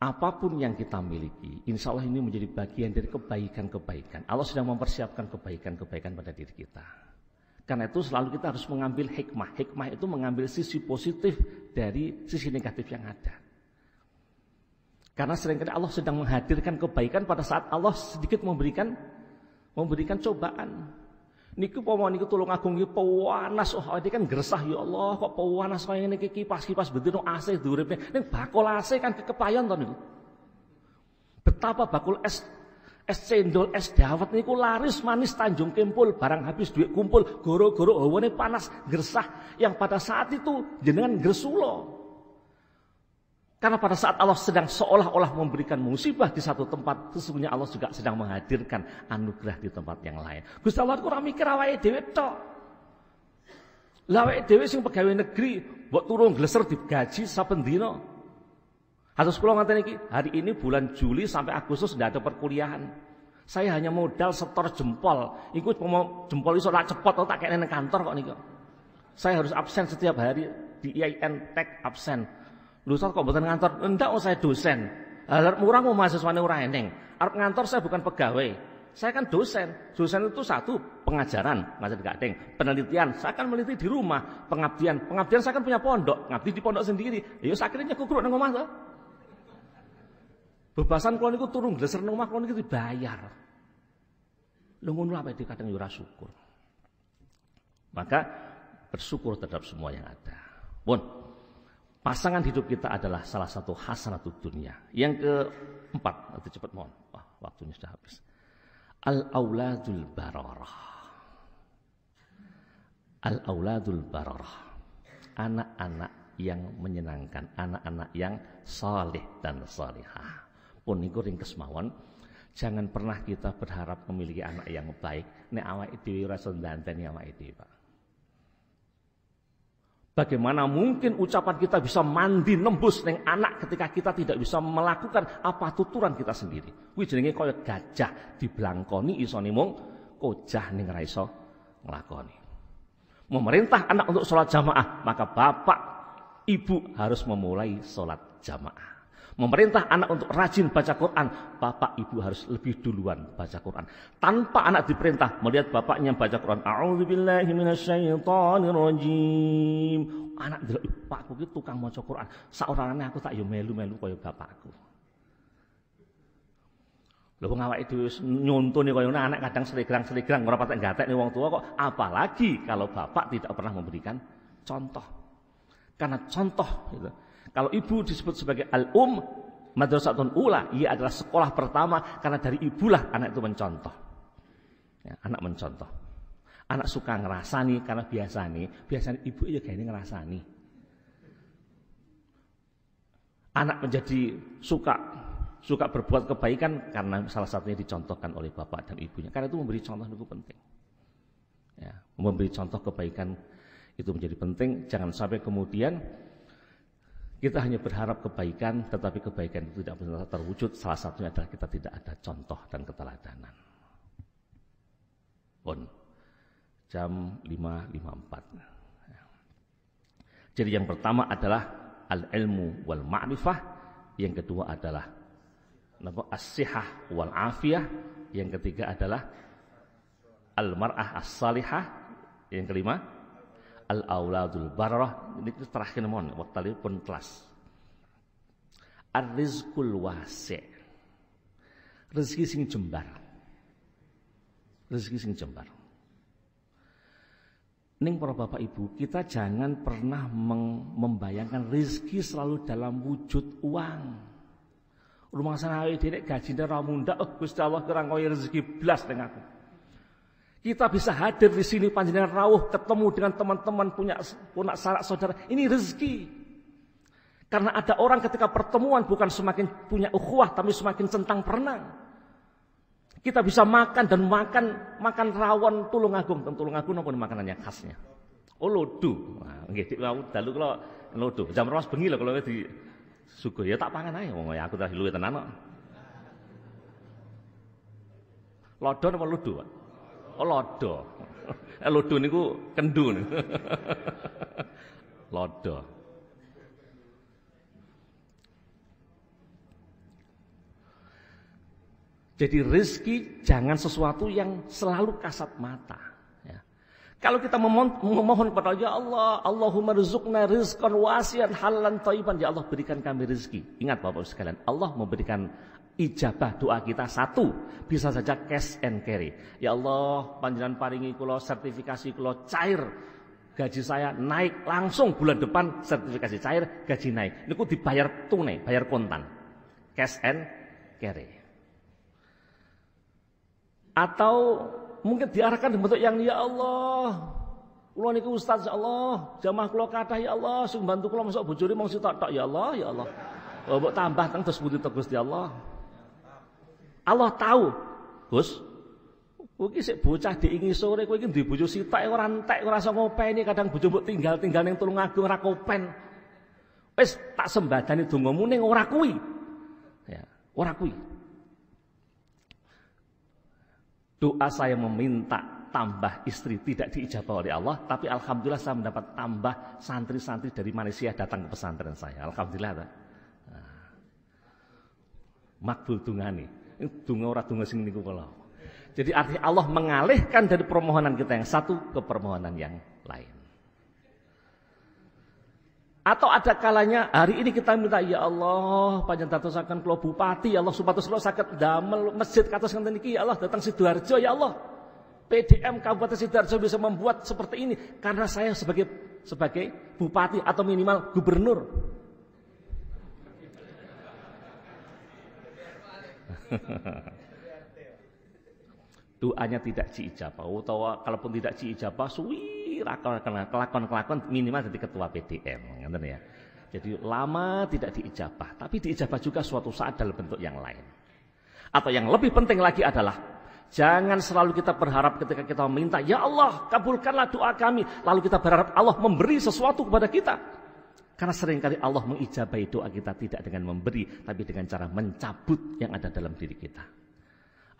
B: apapun yang kita miliki, insya Allah ini menjadi bagian dari kebaikan-kebaikan. Allah sedang mempersiapkan kebaikan-kebaikan pada diri kita. Karena itu selalu kita harus mengambil hikmah. Hikmah itu mengambil sisi positif dari sisi negatif yang ada. Karena seringkali Allah sedang menghadirkan kebaikan pada saat Allah sedikit memberikan cobaan. Niku pomon niku tulung agung iki panas, ini kan gresah ya Allah, kok panas kaya ngene iki kipas-kipas bendino AC duripne. Ning bakul AC kan kekepayon to niku. Betapa bakul es cendol, es dawet niku laris manis Tanjung Kempul, barang habis duit kumpul, goro-goro hawane panas, gresah yang pada saat itu jenengan gresulo. Karena pada saat Allah sedang seolah-olah memberikan musibah di satu tempat, sesungguhnya Allah juga sedang menghadirkan anugerah di tempat yang lain. Gusti Allah kurang mikir awake dhewe tok. Lah awake dhewe sing pegawai negeri, mbok turun gleser digaji saben dina. Atus kula ngaten iki, hari ini bulan Juli sampai Agustus ndak ada perkuliahan. Saya hanya modal setor jempol. Iku jempol iso tak cepot tak kene nang kantor kok niku. Saya harus absen setiap hari di IAIN Tech absen. Lho Ustaz kok mboten ngantor? Enggak, saya dosen. Lah murah mau mahasiswane ora eneng. Arep ngantor saya bukan pegawai. Saya kan dosen. Dosen itu satu pengajaran, ngajar gading, penelitian. Saya akan meneliti di rumah, pengabdian saya kan punya pondok, ngabdi di pondok sendiri. Ya akhirnya kukruk nang omah to. Bebasan kula niku turun gleser nang omah kula niku dibayar. Lho ngono apa kadang ora syukur. Maka bersyukur terhadap semua yang ada. Pun pasangan hidup kita adalah salah satu hasanatud dunia. Yang keempat, nanti cepat mohon. Waktunya sudah habis. Al-auladul bararah. Al-auladul bararah. Anak-anak yang menyenangkan, anak-anak yang saleh dan salihah. Pun niku ring kesmawon, jangan pernah kita berharap memiliki anak yang baik nek awake dhewe ora iso ndandani awake dhewe, Pak. Bagaimana mungkin ucapan kita bisa mandi nembus ning anak ketika kita tidak bisa melakukan apa tuturan kita sendiri. Kuwi jenenge kaya gajah diblangkoni isone mung kojah ning ra iso nglakoni. Memerintah anak untuk sholat jamaah, maka bapak, ibu harus memulai sholat jamaah. Memerintah anak untuk rajin baca Quran, bapak ibu harus lebih duluan baca Quran. Tanpa anak diperintah, melihat bapaknya baca Quran, a'udzubillahi minasyaitonirrajim. Anak delok, pakku ki tukang maca Quran. Saorane aku tak yo melu-melu kaya bapakku. Lha wong awake dhewe nyontone kaya ngono, anak kadang selegrang-selegrang ora patek gatekne wong tua kok, apalagi kalau bapak tidak pernah memberikan contoh. Karena contoh gitu. Kalau ibu disebut sebagai al-um, madrasatun ula, ia adalah sekolah pertama karena dari ibulah anak itu mencontoh. Ya, anak mencontoh. Anak suka ngerasani karena biasanya ibu aja kayak ini ngerasani. Anak menjadi suka berbuat kebaikan karena salah satunya dicontohkan oleh bapak dan ibunya. Karena itu memberi contoh itu penting. Ya, memberi contoh kebaikan itu menjadi penting. Jangan sampai kemudian kita hanya berharap kebaikan, tetapi kebaikan itu tidak benar terwujud. Salah satunya adalah kita tidak ada contoh dan keteladanan. Jam 5.54. Jadi yang pertama adalah al-ilmu wal ma'rifah. Yang kedua adalah as-sihah wal afiyah. Yang ketiga adalah al-mar'ah as-salihah. Yang kelima al-auladul bararah. Ini terakhir mohon waktu pun kelas. Ar-rizqul wasi'. Rezeki sing jembar. Rezeki sing jembar. Ning para bapak ibu, kita jangan pernah membayangkan rezeki selalu dalam wujud uang. Rumah sana dhewe gajine ra mundhak, Gusti Allah kurang kaya rezeki blas ning aku. Kita bisa hadir di sini panjenengan rawuh ketemu dengan teman-teman punya sanak saudara. Ini rezeki. Karena ada orang ketika pertemuan bukan semakin punya ukhuwah tapi semakin centang perenang. Kita bisa makan dan makan rawon Tulungagung. Tulungagung napa makanannya khasnya? Oh lodo. Nah, nggih dalu kula lodo. Jam 12 bengi lho kula di suguh ya tak pangan ae wong aku tak luwe tenan kok. Lodo napa lodo, Pak? Oh lodo. Lodo niku kendu. Lodo. Jadi rezeki jangan sesuatu yang selalu kasat mata. Ya. Kalau kita memohon kepada ya Allah, Allahumma rizqna rizqan wasi'an halalan thayyiban, ya Allah berikan kami rezeki. Ingat Bapak sekalian, Allah memberikan ijabah doa kita satu, bisa saja cash and carry. Ya Allah, panjenengan paringi kula sertifikasi kula cair. Gaji saya naik langsung bulan depan sertifikasi cair, gaji naik. Niku dibayar tunai, bayar kontan. Cash and carry. Atau mungkin diarahkan di bentuk yang ya Allah, kula niku Ustaz ya Allah, jamaah kula kathah ya Allah, sing bantu kula mosok bojone mung sitok-tok ya Allah, ya Allah. Mbok tambah teng terus pundi to Gusti Allah. Allah tahu, Gus. Kowe iki sik bocah diingi sore, kowe iki duwe bojo sitok ora entek, ora iso ngopeni, kadang bojo mbok tinggal-tinggal ning Tulungagung ora kopen. Wis tak sembadani dongamu ning ora kuwi. Ya, ora kuwi. Doa saya meminta tambah istri tidak diijabah oleh Allah, tapi alhamdulillah saya mendapat tambah santri-santri dari Malaysia datang ke pesantren saya. Alhamdulillah. Nah. Makbul dungane. Dunga ora dunga sing niku kula. Jadi artinya Allah mengalihkan dari permohonan kita yang satu ke permohonan yang lain. Atau ada kalanya hari ini kita minta ya Allah panjenengan dadosaken kula bupati ya Allah supados kula saged damel masjid kados ngenten iki ya Allah datang Sidoarjo ya Allah. PDM Kabupaten Sidoarjo bisa membuat seperti ini karena saya sebagai bupati atau minimal gubernur. Doanya tidak diijabah, atau kalaupun tidak diijabah, suwi kelakon minimal jadi ketua PDM, ngerti ya. Jadi lama tidak diijabah, tapi diijabah juga suatu saat dalam bentuk yang lain. Atau yang lebih penting lagi adalah jangan selalu kita berharap ketika kita meminta, ya Allah kabulkanlah doa kami, lalu kita berharap Allah memberi sesuatu kepada kita. Karena seringkali Allah mengijabahi doa kita tidak dengan memberi, tapi dengan cara mencabut yang ada dalam diri kita.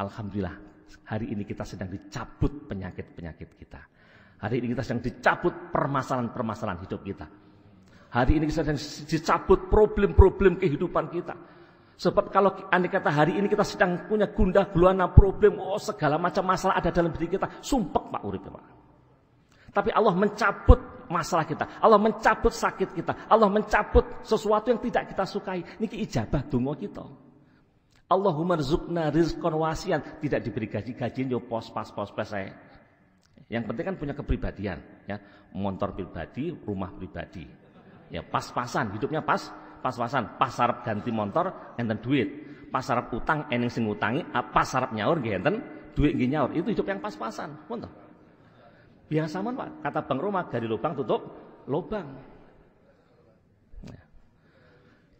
B: Alhamdulillah, hari ini kita sedang dicabut penyakit-penyakit kita. Hari ini kita sedang dicabut permasalahan-permasalahan hidup kita. Hari ini sedang dicabut problem-problem kehidupan kita. Sebab kalau andai kata hari ini kita sedang punya gundah gulana problem, segala macam masalah ada dalam diri kita, sumpek Pak urip Pak. Tapi Allah mencabut masalah kita, Allah mencabut sakit kita, Allah mencabut sesuatu yang tidak kita sukai. Niki ijabah donga kita. Allahumma rzuqna rizqan wasian, tidak diberi gaji-gajian yo pos saya. Yang penting kan punya kepribadian, ya. Motor pribadi, rumah pribadi. Ya pas-pasan, hidupnya pas-pasan, pas arep ganti motor enten duit, pas arep utang eneng sing ngutangi, pas arep nyaur nggih enten duit nggih nyaur. Itu hidup yang pas-pasan, ngoten. Biasa mon Pak, kata Bang Roma, gali lubang tutup lubang. Ya.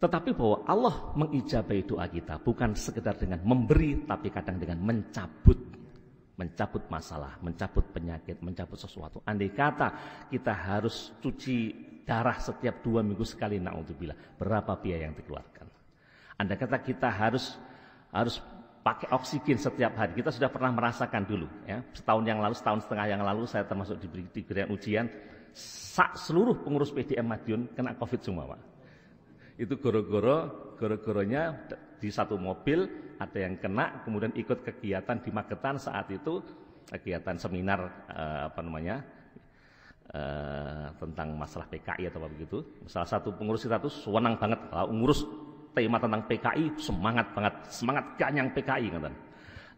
B: Tetapi bahwa Allah mengijabahi doa kita bukan sekedar dengan memberi, tapi kadang dengan mencabut masalah, mencabut penyakit, mencabut sesuatu. Andai kata kita harus cuci darah setiap 2 minggu sekali, na'udzubillah, berapa biaya yang dikeluarkan? Andai kata kita harus pakai oksigen setiap hari, kita sudah pernah merasakan dulu, ya. Setahun setengah yang lalu saya termasuk diberikan ujian, seluruh pengurus PDM Madiun kena COVID semua, Pak. Itu goro-goronya di satu mobil ada yang kena, kemudian ikut kegiatan di Magetan saat itu, kegiatan seminar tentang masalah PKI atau apa begitu. Salah satu pengurus kita tuh senang banget ngurus tema tentang PKI, semangat ganyang PKI kan.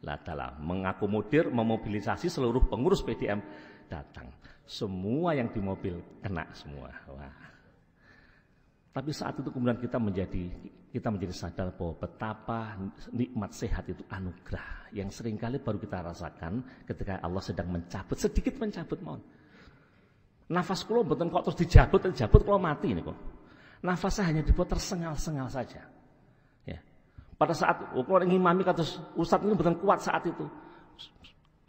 B: Lah dalam mengakomodir, memobilisasi seluruh pengurus PDM datang. Semua yang di mobil kena semua. Wah. Tapi saat itu kemudian kita menjadi sadar bahwa betapa nikmat sehat itu anugerah yang seringkali baru kita rasakan ketika Allah sedang sedikit mencabut mohon. Nafas kula mboten kok terus dijabut kula mati niku. Nafas saya hanya dibuat tersengal-sengal saja. Ya. Pada saat kula ngimami kados ustaz ini mboten kuat saat itu.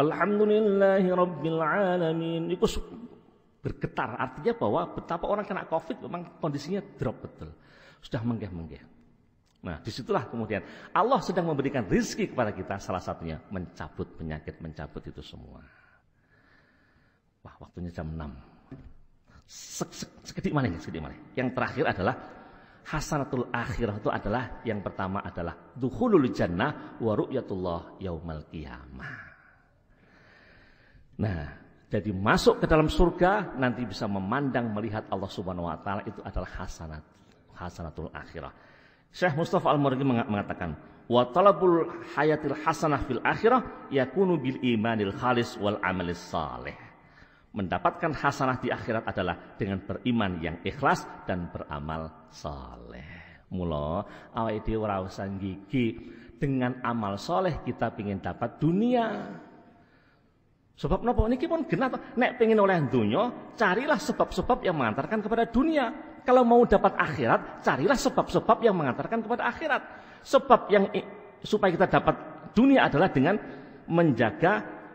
B: Alhamdulillahirabbil alamin. Iku bergetar, artinya bahwa betapa orang kena COVID memang kondisinya drop betul, sudah menggeh-menggeh. Nah disitulah kemudian Allah sedang memberikan rezeki kepada kita, salah satunya mencabut penyakit, mencabut itu semua. Wah waktunya jam 6. Sekedik mana. Yang terakhir adalah hasanatul akhirah, itu adalah yang pertama adalah dukhulul jannah wa ru'yatullah yaumal qiyamah. Nah jadi masuk ke dalam surga, nanti bisa memandang, melihat Allah Subhanahu wa taala, itu adalah hasanatul akhirah. Syekh Mustafa Al-Marghi mengatakan, wa talabul hayatil hasanah fil akhirah yakunu bil imanil khalis wal amalis saleh. Mendapatkan hasanah di akhirat adalah dengan beriman yang ikhlas dan beramal saleh. Mula awake dhewe ora usah gigi dengan amal saleh kita ingin dapat dunia. Sebab napa niki pun genah nek pengin oleh dunya, carilah sebab-sebab yang mengantarkan kepada dunia. Kalau mau dapat akhirat, carilah sebab-sebab yang mengantarkan kepada akhirat. Sebab yang supaya kita dapat dunia adalah dengan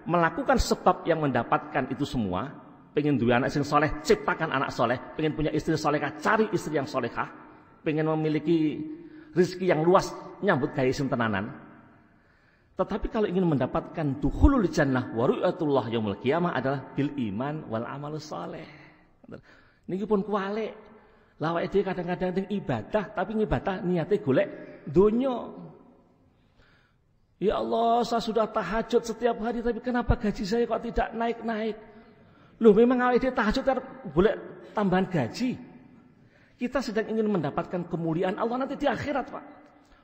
B: melakukan sebab yang mendapatkan itu semua. Pengen duwe anak sing soleh, ciptakan anak soleh. Pengen punya istri solehah, cari istri yang solehah. Pengen memiliki rezeki yang luas, nyambut gawe sing tenanan. Tetapi kalau ingin mendapatkan dukhulul jannah wa ru'yatullah yaumil qiyamah adalah bil iman wal amalus saleh. Niki pun kuwalik. Lah awake dhewe kadang-kadang ibadah tapi ngibadah niate golek donya. Ya Allah, saya sudah tahajud setiap hari tapi kenapa gaji saya kok tidak naik-naik? Loh memang awake dhewe tahajud golek tambahan gaji. Kita sedang ingin mendapatkan kemuliaan Allah nanti di akhirat, Pak.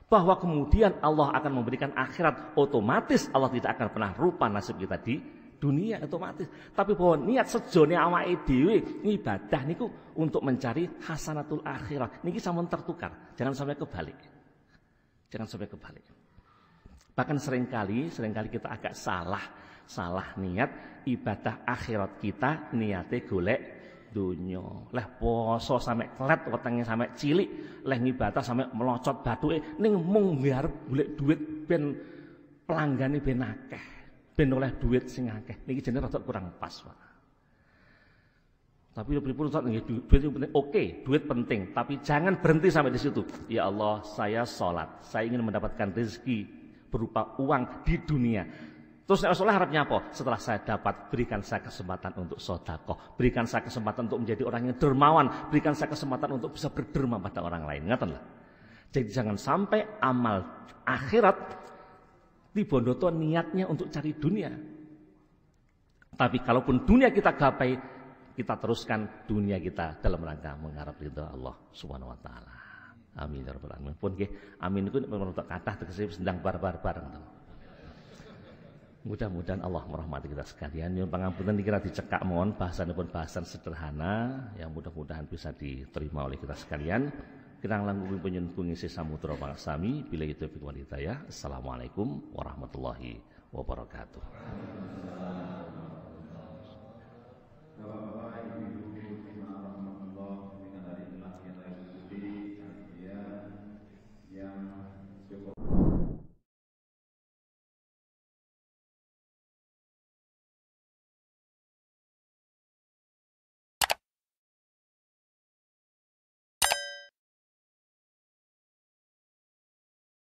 B: Bahwa kemudian Allah akan memberikan akhirat, otomatis Allah tidak akan pernah rupa nasib kita di dunia, otomatis. Tapi bahwa niat sejone awake dhewe ibadah niku untuk mencari hasanatul akhirah. Niki sampun tertukar, jangan sampai kebalik. Bahkan seringkali kita agak salah niat ibadah akhirat kita niate golek dunya. Leh poso sampe klet wetenge sampe cilik, leh ngibadah sampe melocot bathuke ning mung ngarep golek duit ben pelanggane ben akeh, ben oleh duit sing akeh. Niki jenenge rada kurang pas, Pak. Tapi pripun Ustaz nggih duit penting. Oke, duit penting, tapi jangan berhenti sampai di situ. Ya Allah, saya salat, saya ingin mendapatkan rezeki berupa uang di dunia. Terus Rasulullah harapnya apa? Setelah saya dapat, berikan saya kesempatan untuk sedekah, berikan saya kesempatan untuk menjadi orang yang dermawan, berikan saya kesempatan untuk bisa berderma pada orang lain. Ngatenlah. Jadi jangan sampai amal akhirat tibondo niatnya untuk cari dunia. Tapi kalaupun dunia kita gapai, kita teruskan dunia kita dalam rangka mengharap ridha Allah Subhanahu wa taala. Amin ya rabbal alamin. Pun nggih, amin iku menurut kathah tegese sedang bareng-bareng. Mudah-mudahan Allah merahmati kita sekalian. Nyuwun pangapunten dikira dicekak mohon bahasanipun bahasan sederhana yang mudah-mudahan bisa diterima oleh kita sekalian. Kirang langkung penyuwun ngisi samudra pangasami bila itu wal hidayah. Assalamualaikum warahmatullahi wabarakatuh.